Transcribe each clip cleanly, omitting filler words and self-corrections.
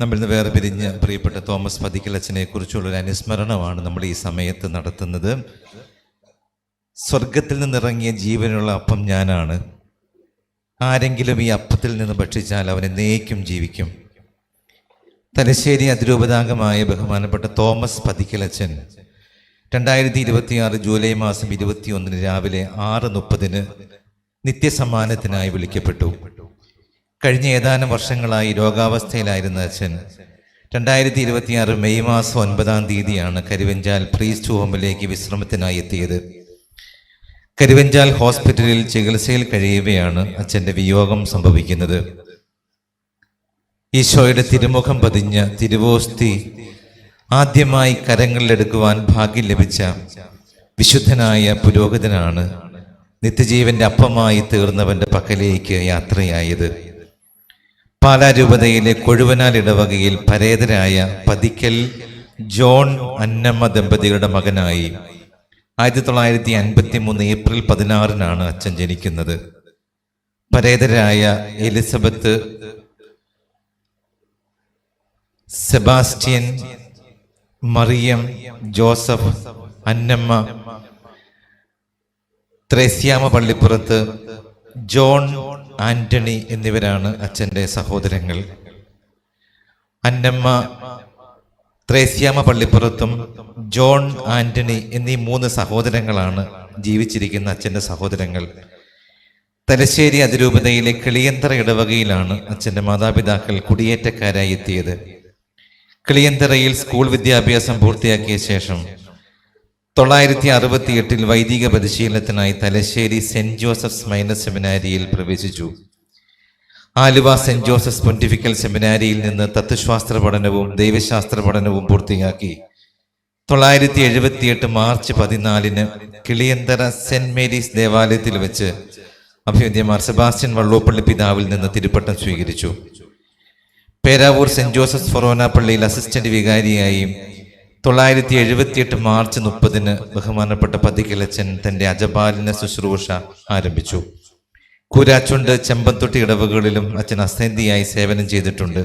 നമ്മിൽ നിന്ന് വേറെ പിരിഞ്ഞ പ്രിയപ്പെട്ട തോമസ് പതിക്കലച്ചനെ കുറിച്ചുള്ളൊരു അനുസ്മരണമാണ് നമ്മൾ ഈ സമയത്ത് നടത്തുന്നത്. സ്വർഗത്തിൽ നിന്നിറങ്ങിയ ജീവനുള്ള അപ്പം ഞാനാണ്. ആരെങ്കിലും ഈ അപ്പത്തിൽ നിന്ന് ഭക്ഷിച്ചാൽ അവൻ എന്നേക്കും ജീവിക്കും. തലശ്ശേരി അതിരൂപതാംഗമായ ബഹുമാനപ്പെട്ട തോമസ് പതിക്കലച്ചൻ 2026 ജൂലൈ മാസം 21 രാവിലെ 6:30 നിത്യസമ്മാനത്തിനായി വിളിക്കപ്പെട്ടു. കഴിഞ്ഞ ഏതാനും വർഷങ്ങളായി രോഗാവസ്ഥയിലായിരുന്ന അച്ഛൻ 2026 മെയ് മാസം 9 കരുവഞ്ചാൽ പ്രീസ്റ്റ് ഹോമിലേക്ക് വിശ്രമത്തിനായി എത്തിയത്. കരുവഞ്ചാൽ ഹോസ്പിറ്റലിൽ ചികിത്സയിൽ കഴിയവെയാണ് അച്ഛൻ്റെ വിയോഗം സംഭവിക്കുന്നത്. ഈശോയുടെ തിരുമുഖം പതിഞ്ഞ തിരുവോസ്തി ആദ്യമായി കരങ്ങളിലെടുക്കുവാൻ ഭാഗ്യം ലഭിച്ച വിശുദ്ധനായ പുരോഹിതനാണ് നിത്യജീവന്റെ അപ്പമായി തീർന്നവന്റെ പക്കലേക്ക് യാത്രയായത്. പാലാരൂപതയിലെ കൊഴുവനാൽ ഇടവകയിൽ പരേതരായ പതിക്കൽ ജോൺ അന്നമ്മ ദമ്പതികളുടെ മകനായി 1953 ഏപ്രിൽ 16 അച്ഛൻ ജനിക്കുന്നത്. പരേതരായ എലിസബത്ത്, സെബാസ്റ്റ്യൻ, മറിയം, ജോസഫ്, അന്നമ്മ, ത്രേസ്യാമ പള്ളിപ്പുറത്ത്, ജോൺ ആന്റണി എന്നിവരാണ് അച്ഛൻ്റെ സഹോദരങ്ങൾ. അന്നമ്മ ത്രേസ്യാമ പള്ളിപ്പുറത്തും ജോൺ ആന്റണി എന്നീ 3 സഹോദരങ്ങളാണ് ജീവിച്ചിരിക്കുന്ന അച്ഛൻ്റെ സഹോദരങ്ങൾ. തലശ്ശേരി അതിരൂപതയിലെ കിളിയന്തറ ഇടവകയിലാണ് അച്ഛൻ്റെ മാതാപിതാക്കൾ കുടിയേറ്റക്കാരായി എത്തിയത്. കിളിയന്തറയിൽ സ്കൂൾ വിദ്യാഭ്യാസം പൂർത്തിയാക്കിയ ശേഷം 1968 വൈദിക പരിശീലനത്തിനായി തലശ്ശേരി സെന്റ് ജോസഫ്സ് മൈനർ സെമിനാരിയിൽ പ്രവേശിച്ചു. ആലുവ സെന്റ് ജോസഫ്സ് പൊന്റിഫിക്കൽ സെമിനാരിയിൽ നിന്ന് തത്വശാസ്ത്ര പഠനവും ദൈവശാസ്ത്ര പഠനവും പൂർത്തിയാക്കി 1978 മാർച്ച് 14 കിളിയന്തറ സെന്റ് മേരീസ് ദേവാലയത്തിൽ വെച്ച് അഭിവന്ദ്യമാർ സെബാസ്റ്റ്യൻ വള്ളോപ്പള്ളി പിതാവിൽ നിന്ന് തിരുപ്പട്ടം സ്വീകരിച്ചു. പേരാവൂർ സെന്റ് ജോസഫ്സ് ഫൊറോന പള്ളിയിൽ അസിസ്റ്റന്റ് വികാരിയായി 1978 മാർച്ച് 30 ബഹുമാനപ്പെട്ട പതിക്കലച്ചൻ തന്റെ അജപാലന ശുശ്രൂഷ ആരംഭിച്ചു. കൂരാച്ചുണ്ട്, ചെമ്പന്തൊട്ടി ഇടവകളിലും അച്ഛൻ അസ്ഥേന്തിയായി സേവനം ചെയ്തിട്ടുണ്ട്.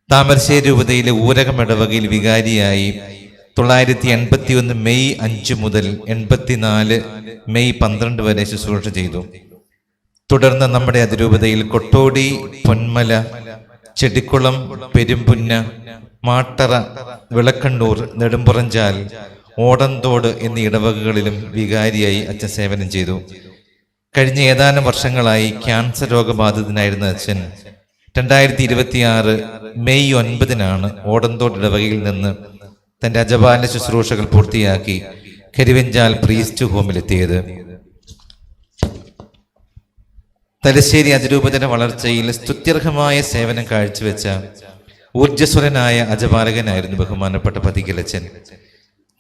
താമരശ്ശേരി രൂപതയിലെ ഊരകം ഇടവകയിൽ വികാരിയായി 1981 മെയ് 5 മുതൽ 84 മെയ് 12 വരെ ശുശ്രൂഷ ചെയ്തു. തുടർന്ന് നമ്മുടെ അതിരൂപതയിൽ കൊട്ടോടി, പൊന്മല, ചെടിക്കുളം, പെരുമ്പുന്ന, മാട്ടറ, വിളക്കണ്ണൂർ, നെടുമ്പുറഞ്ചാൽ, ഓടന്തോട് എന്നീ ഇടവകകളിലും വികാരിയായി അച്ഛൻ സേവനം ചെയ്തു. കഴിഞ്ഞ ഏതാനും വർഷങ്ങളായി ക്യാൻസർ രോഗബാധിതനായിരുന്ന അച്ഛൻ 2026 മെയ് 9 ഓടന്തോട് ഇടവകയിൽ നിന്ന് തന്റെ അജപാലന ശുശ്രൂഷകൾ പൂർത്തിയാക്കി കരുവഞ്ചാൽ പ്രീസ്റ്റ് ഹോമിലെത്തിയത്. തലശ്ശേരി അതിരൂപതയുടെ വളർച്ചയിൽ സ്തുത്യർഹമായ സേവനം കാഴ്ചവെച്ച ഊർജ്ജസ്വരനായ അജപാലകനായിരുന്നു ബഹുമാനപ്പെട്ട പതിക്കലച്ചൻ.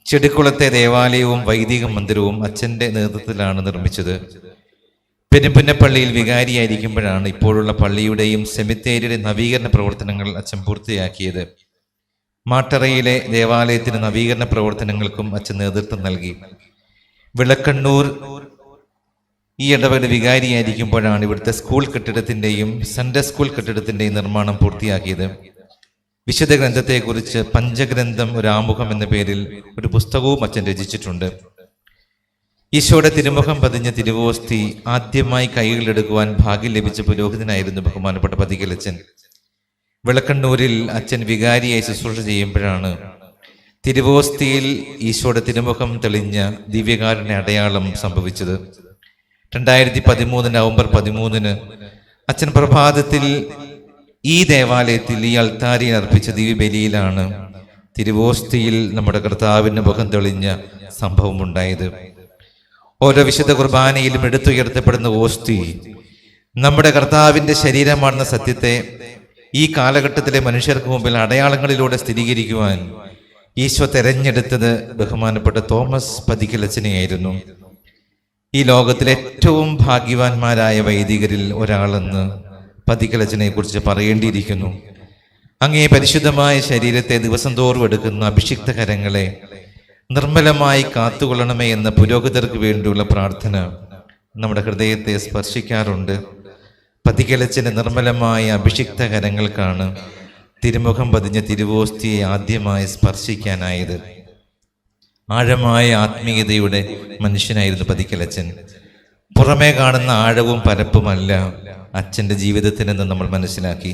ചെടിക്കുളത്തെ ദേവാലയവും വൈദിക മന്ദിരവും അച്ഛൻ്റെ നേതൃത്വത്തിലാണ് നിർമ്മിച്ചത്. പെരുമ്പുന്നപ്പള്ളിയിൽ വികാരിയായിരിക്കുമ്പോഴാണ് ഇപ്പോഴുള്ള പള്ളിയുടെയും സെമിത്തേരിയുടെ നവീകരണ പ്രവർത്തനങ്ങൾ അച്ഛൻ പൂർത്തിയാക്കിയത്. മാട്ടറയിലെ ദേവാലയത്തിന് നവീകരണ പ്രവർത്തനങ്ങൾക്കും അച്ഛൻ നേതൃത്വം നൽകി. വിളക്കണ്ണൂർ ഈ ഇടവകയുടെ വികാരിയായിരിക്കുമ്പോഴാണ് ഇവിടുത്തെ സ്കൂൾ കെട്ടിടത്തിൻ്റെയും സൺഡേ സ്കൂൾ കെട്ടിടത്തിൻ്റെയും നിർമ്മാണം പൂർത്തിയാക്കിയത്. വിശുദ്ധ ഗ്രന്ഥത്തെക്കുറിച്ച് പഞ്ചഗ്രന്ഥം ഒരു ആമുഖം എന്ന പേരിൽ ഒരു പുസ്തകവും അച്ഛൻ രചിച്ചിട്ടുണ്ട്. ഈശോയുടെ തിരുമുഖം പതിഞ്ഞ തിരുവോസ്തി ആദ്യമായി കൈകളിലെടുക്കുവാൻ ഭാഗ്യം ലഭിച്ച പുരോഹിതനായിരുന്നു ബഹുമാനപ്പെട്ട പതിക്കലച്ചൻ. വിളക്കണ്ണൂരിൽ അച്ഛൻ വികാരിയായി ശുശ്രൂഷ ചെയ്യുമ്പോഴാണ് തിരുവോസ്തിയിൽ ഈശോയുടെ തിരുമുഖം തെളിഞ്ഞ ദിവ്യകാരുണ്യ അടയാളം സംഭവിച്ചത്. 2013 നവംബർ 13 അച്ഛൻ പ്രഭാതത്തിൽ ഈ ദേവാലയത്തിൽ ഈ അൾത്താരിയിൽ അർപ്പിച്ച ദിവ്യബലിയിലാണ് തിരുവോസ്തിയിൽ നമ്മുടെ കർത്താവിൻ്റെ മുഖം തെളിഞ്ഞ സംഭവം ഉണ്ടായത്. ഓരോ വിശുദ്ധ കുർബാനയിലും എടുത്തുയർത്തപ്പെടുന്ന ഓസ്തി നമ്മുടെ കർത്താവിൻ്റെ ശരീരമാണെന്ന സത്യത്തെ ഈ കാലഘട്ടത്തിലെ മനുഷ്യർക്ക് മുമ്പിൽ അടയാളങ്ങളിലൂടെ സ്ഥിരീകരിക്കുവാൻ ഈശോ തെരഞ്ഞെടുത്തത് ബഹുമാനപ്പെട്ട തോമസ് പതിക്കലച്ചനെയായിരുന്നു. ഈ ലോകത്തിലെ ഏറ്റവും ഭാഗ്യവാന്മാരായ വൈദികരിൽ ഒരാളെന്ന് പതിക്കലച്ചനെ കുറിച്ച് പറയേണ്ടിയിരിക്കുന്നു. അങ്ങേ പരിശുദ്ധമായ ശരീരത്തെ ദിവസം തോറും എടുക്കുന്ന അഭിഷിക്ത കരങ്ങളെ നിർമ്മലമായി കാത്തുകൊള്ളണമേ എന്ന പുരോഹിതർക്ക് വേണ്ടിയുള്ള പ്രാർത്ഥന നമ്മുടെ ഹൃദയത്തെ സ്പർശിക്കാറുണ്ട്. പതിക്കലച്ചന്റെ നിർമ്മലമായ അഭിഷിക്ത കരങ്ങൾക്കാണ് തിരുമുഖം പതിഞ്ഞ തിരുവോസ്തിയെ ആദ്യമായി സ്പർശിക്കാനായത്. ആഴമായ ആത്മീയതയുടെ മനുഷ്യനായിരുന്നു പതിക്കലച്ചൻ. പുറമേ കാണുന്ന ആഴവും പരപ്പുമല്ല അച്ഛൻ്റെ ജീവിതത്തിനെന്ന് നമ്മൾ മനസ്സിലാക്കി.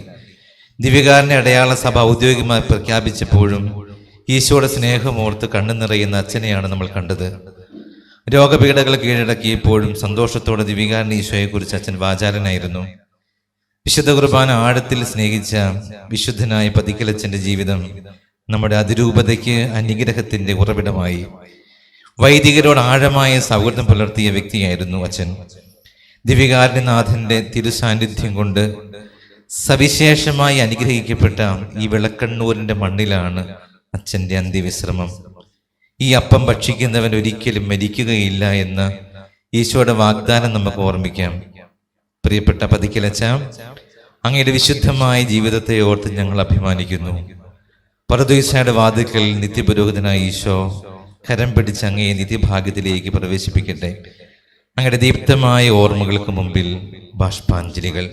ദിവ്യകാരുണ്യ അടയാള സഭ ഔദ്യോഗികമായി പ്രഖ്യാപിച്ചപ്പോഴും ഈശോയുടെ സ്നേഹമോർത്ത് കണ്ണു നിറയുന്ന അച്ഛനെയാണ് നമ്മൾ കണ്ടത്. രോഗപീഠകൾ കീഴടക്കിയപ്പോഴും സന്തോഷത്തോടെ ദിവ്യകാരുണ്യ ഈശോയെക്കുറിച്ച് അച്ഛൻ വാചാലനായിരുന്നു. വിശുദ്ധ കുർബാന ആഴത്തിൽ സ്നേഹിച്ച വിശുദ്ധനായ പതിക്കലച്ചൻ്റെ ജീവിതം നമ്മുടെ അതിരൂപതയ്ക്ക് അനുഗ്രഹത്തിൻ്റെ ഉറവിടമായി. വൈദികരോട് ആഴമായ സൗഹൃദം പുലർത്തിയ വ്യക്തിയായിരുന്നു അച്ഛൻ. ദിവ്യകാരുണ്യനാഥന്റെ തിരുസാന്നിധ്യം കൊണ്ട് സവിശേഷമായി അനുഗ്രഹിക്കപ്പെട്ട ഈ വിളക്കണ്ണൂരിന്റെ മണ്ണിലാണ് അച്ഛൻ്റെ അന്ത്യവിശ്രമം. ഈ അപ്പം ഭക്ഷിക്കുന്നവൻ ഒരിക്കലും മരിക്കുകയില്ല എന്ന ഈശോയുടെ വാഗ്ദാനം നമുക്ക് ഓർമ്മിക്കാം. പ്രിയപ്പെട്ട പതിക്കലച്ച, അങ്ങയുടെ വിശുദ്ധമായ ജീവിതത്തെ ഓർത്ത് ഞങ്ങൾ അഭിമാനിക്കുന്നു. പറുദീസയുടെ വാതിൽക്കൽ നിത്യപുരോഹിതനായ ഈശോ കരം പിടിച്ച് അങ്ങയെ നിത്യഭാഗ്യത്തിലേക്ക് പ്രവേശിപ്പിക്കട്ടെ. അങ്ങയുടെ ദീപ്തമായ ഓർമ്മകൾക്ക് മുമ്പിൽ ബാഷ്പാഞ്ജലികൾ.